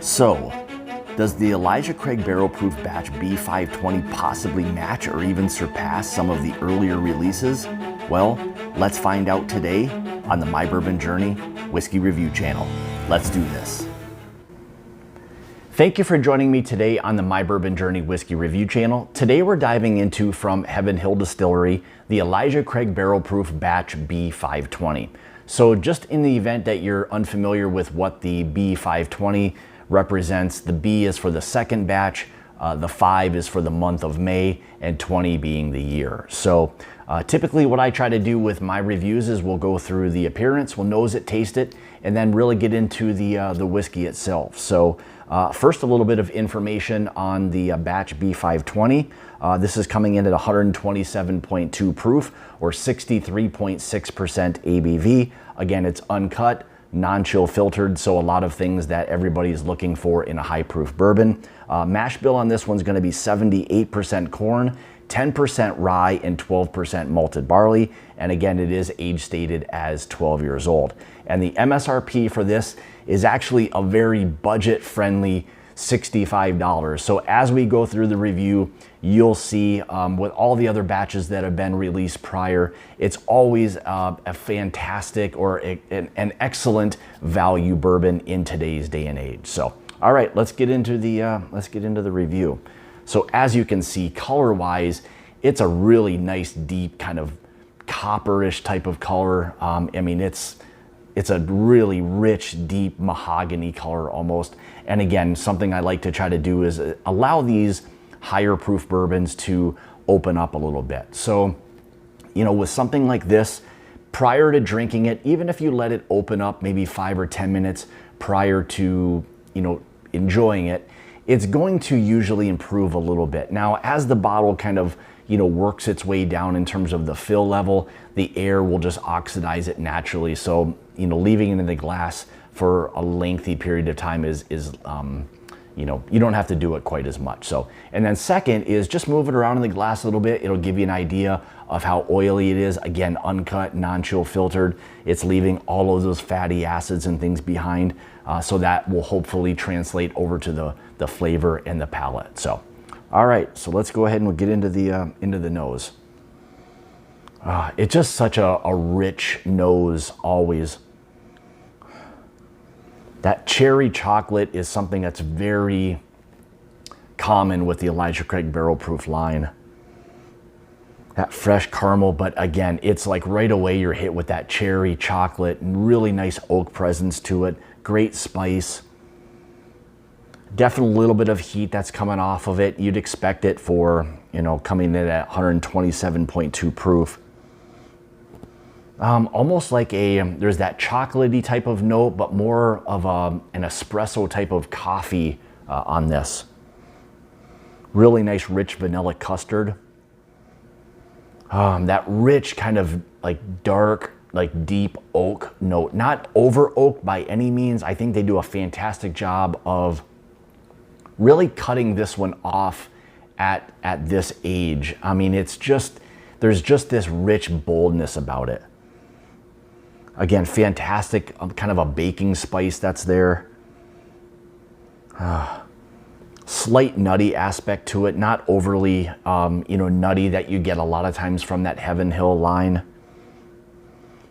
So, does the Elijah Craig Barrel Proof Batch B520 possibly match or even surpass some of the earlier releases? Well, let's find out today on the My Bourbon Journey Whiskey Review channel. Let's do this. Thank you for joining me today on the My Bourbon Journey Whiskey Review channel. Today we're diving into, from Heaven Hill Distillery, the Elijah Craig Barrel Proof Batch B520. So just in the event that you're unfamiliar with what the B520 represents, the B is for the second batch, the 5 is for the month of May, and 20 being the year. So typically what I try to do with my reviews is we'll go through the appearance, we'll nose it, taste it, and then really get into the whiskey itself. So first, a little bit of information on the batch B520. This is coming in at 127.2 proof or 63.6% ABV. Again, it's uncut, non-chill filtered, so a lot of things that everybody is looking for in a high proof bourbon. Mash bill on this one's going to be 78% corn, 10% rye, and 12% malted barley. And again, it is age stated as 12 years old. And the MSRP for this is actually a very budget friendly $65. So as we go through the review, you'll see with all the other batches that have been released prior, it's always a fantastic or an excellent value bourbon in today's day and age. So, all right, let's get into the review. So as you can see, color-wise, it's a really nice, deep kind of copperish type of color. I mean, it's a really rich, deep mahogany color almost. And again, something I like to try to do is allow these higher proof bourbons to open up a little bit. So, you know, with something like this, prior to drinking it, even if you let it open up maybe 5 or 10 minutes prior to, you know, enjoying it, it's going to usually improve a little bit. Now, as the bottle kind of, you know, works its way down in terms of the fill level, the air will just oxidize it naturally. So, you know, leaving it in the glass for a lengthy period of time is you know, you don't have to do it quite as much. So, and then second is just move it around in the glass a little bit. It'll give you an idea of how oily it is. Again, uncut, non-chill filtered. It's leaving all of those fatty acids and things behind. So that will hopefully translate over to the flavor and the palate. So, all right, so let's go ahead and we'll get into the nose. It's just such a rich nose always. That cherry chocolate is something that's very common with the Elijah Craig Barrel Proof line. That fresh caramel, but again, it's like right away you're hit with that cherry chocolate and really nice oak presence to it. Great spice. Definitely a little bit of heat that's coming off of it. You'd expect it for, you know, coming in at 127.2 proof. Almost like there's that chocolatey type of note, but more of an espresso type of coffee on this. Really nice rich vanilla custard. That rich kind of like dark, like deep oak note. Not over oak by any means. I think they do a fantastic job of really cutting this one off at this age. I mean, it's just, there's just this rich boldness about it. Again, fantastic, kind of a baking spice that's there. Slight nutty aspect to it, not overly, you know, nutty that you get a lot of times from that Heaven Hill line.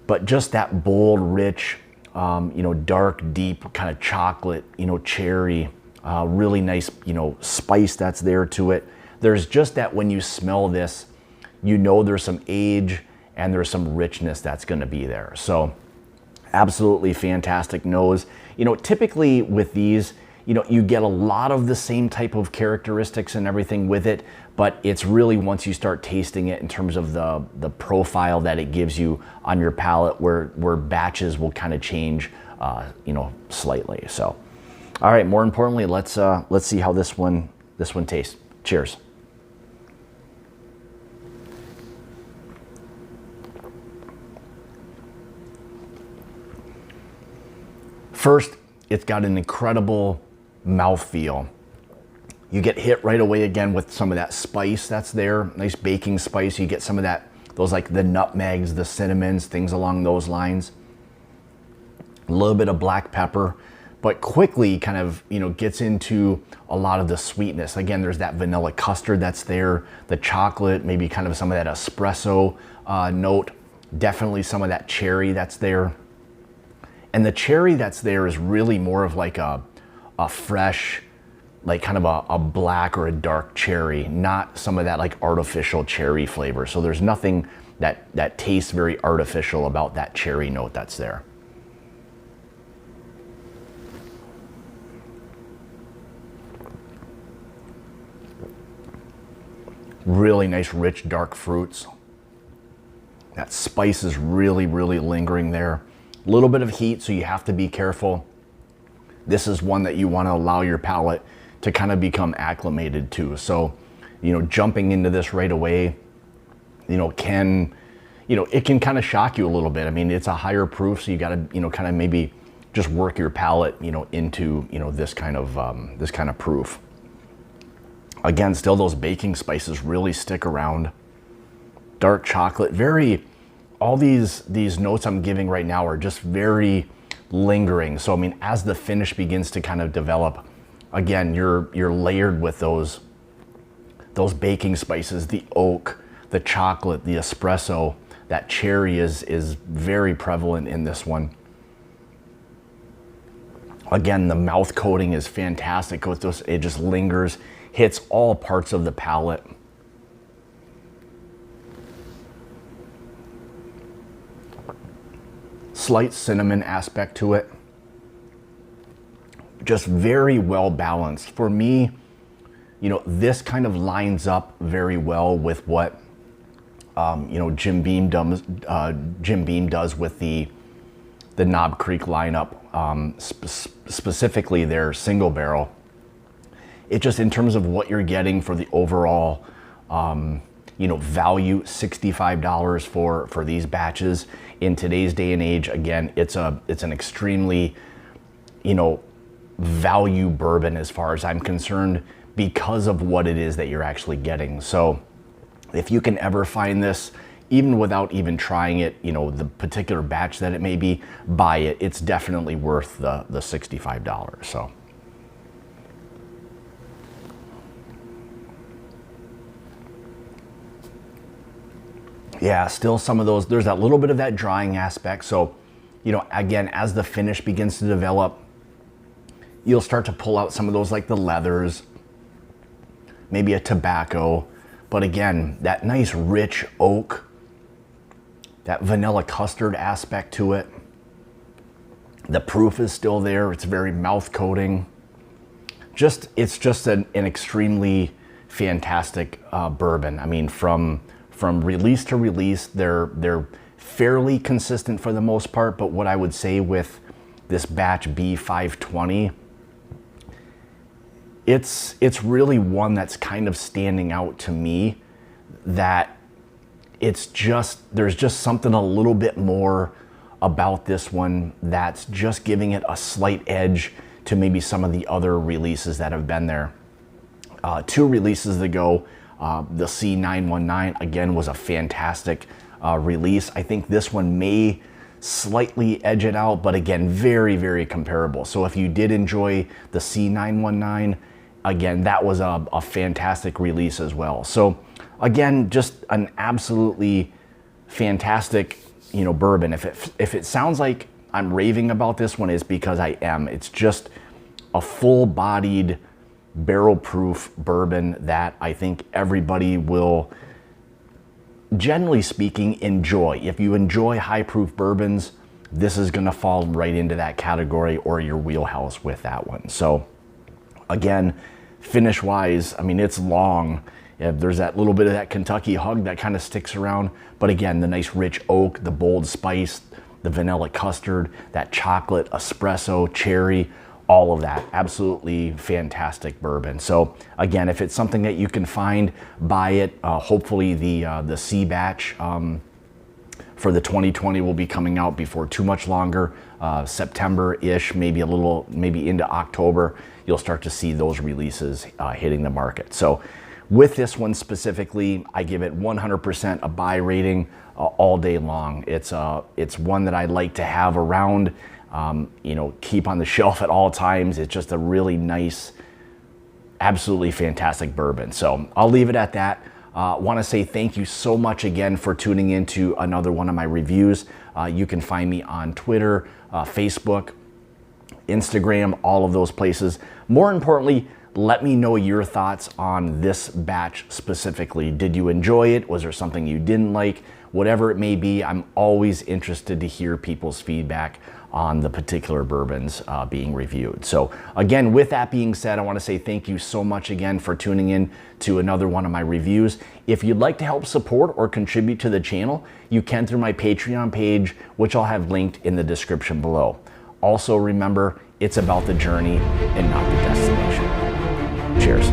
But just that bold, rich, you know, dark, deep kind of chocolate, you know, cherry, really nice, you know, spice that's there to it. There's just that when you smell this, you know there's some age and there's some richness that's going to be there. So absolutely fantastic nose. You know, typically with these, you know, you get a lot of the same type of characteristics and everything with it, but it's really once you start tasting it in terms of the profile that it gives you on your palate where batches will kind of change, you know, slightly. So, all right, more importantly, let's see how this one tastes. Cheers. First, it's got an incredible mouthfeel. You get hit right away again with some of that spice that's there, nice baking spice. You get some of that, those like the nutmegs, the cinnamons, things along those lines. A little bit of black pepper, but quickly kind of, gets into a lot of the sweetness. Again, there's that vanilla custard that's there, the chocolate, maybe kind of some of that espresso note, definitely some of that cherry that's there. And the cherry that's there is really more of like a fresh, like kind of a black or a dark cherry, not some of that like artificial cherry flavor. So there's nothing that tastes very artificial about that cherry note that's there. Really nice, rich, dark fruits. That spice is really, really lingering there. A little bit of heat, so you have to be careful. This is one that you want to allow your palate to kind of become acclimated to. So, jumping into this right away, it can kind of shock you a little bit. I mean, it's a higher proof, so you got to, kind of maybe just work your palate, into, this kind of proof. Again, still those baking spices really stick around. Dark chocolate, all these notes I'm giving right now are just very lingering. So, I mean, as the finish begins to kind of develop, again, you're layered with those baking spices, the oak, the chocolate, the espresso. That cherry is very prevalent in this one. Again, the mouth coating is fantastic. It just lingers, hits all parts of the palate. Slight cinnamon aspect to it. Just very well balanced. For me, this kind of lines up very well with what Jim Beam does with the Knob Creek lineup, specifically their single barrel. It just, in terms of what you're getting for the overall value, $65 for these batches in today's day and age. Again, it's an extremely value bourbon as far as I'm concerned, because of what it is that you're actually getting. So if you can ever find this, even without even trying it, the particular batch that it may be, buy it. It's definitely worth the $65. So. Yeah, still some of those, there's that little bit of that drying aspect. So, again, as the finish begins to develop, you'll start to pull out some of those, like the leathers, maybe a tobacco. But again, that nice rich oak, that vanilla custard aspect to it. The proof is still there. It's very mouth coating. It's just an extremely fantastic bourbon. I mean, from release to release, they're fairly consistent for the most part. But what I would say with this batch B520, it's really one that's kind of standing out to me, that there's just something a little bit more about this one that's just giving it a slight edge to maybe some of the other releases that have been there. 2 releases ago, the C919 again was a fantastic release. I think this one may slightly edge it out, but again, very, very comparable. So if you did enjoy the C919, again, that was a fantastic release as well. So again, just an absolutely fantastic, bourbon. If it sounds like I'm raving about this one, it's because I am. It's just a full-bodied, barrel-proof bourbon that I think everybody will, generally speaking, enjoy. If you enjoy high-proof bourbons, this is gonna fall right into that category or your wheelhouse with that one. So again, finish-wise, I mean, it's long. There's that little bit of that Kentucky hug that kind of sticks around. But again, the nice rich oak, the bold spice, the vanilla custard, that chocolate, espresso, cherry, all of that. Absolutely fantastic bourbon. So again, if it's something that you can find, buy it. Hopefully the C batch for the 2020 will be coming out before too much longer. September-ish, maybe into October, you'll start to see those releases hitting the market. So with this one specifically, I give it 100% a buy rating all day long. It's one that I like to have around. you know, keep on the shelf at all times. It's just a really nice, absolutely fantastic bourbon. So I'll leave it at that. Want to say thank you so much again for tuning into another one of my reviews. You can find me on Twitter, Facebook, Instagram, all of those places. More importantly, let me know your thoughts on this batch specifically. Did you enjoy it? Was there something you didn't like? Whatever it may be, I'm always interested to hear people's feedback on the particular bourbons being reviewed. So again, with that being said, I want to say thank you so much again for tuning in to another one of my reviews. If you'd like to help support or contribute to the channel, you can through my Patreon page, which I'll have linked in the description below. Also remember, it's about the journey and not the destination. Cheers.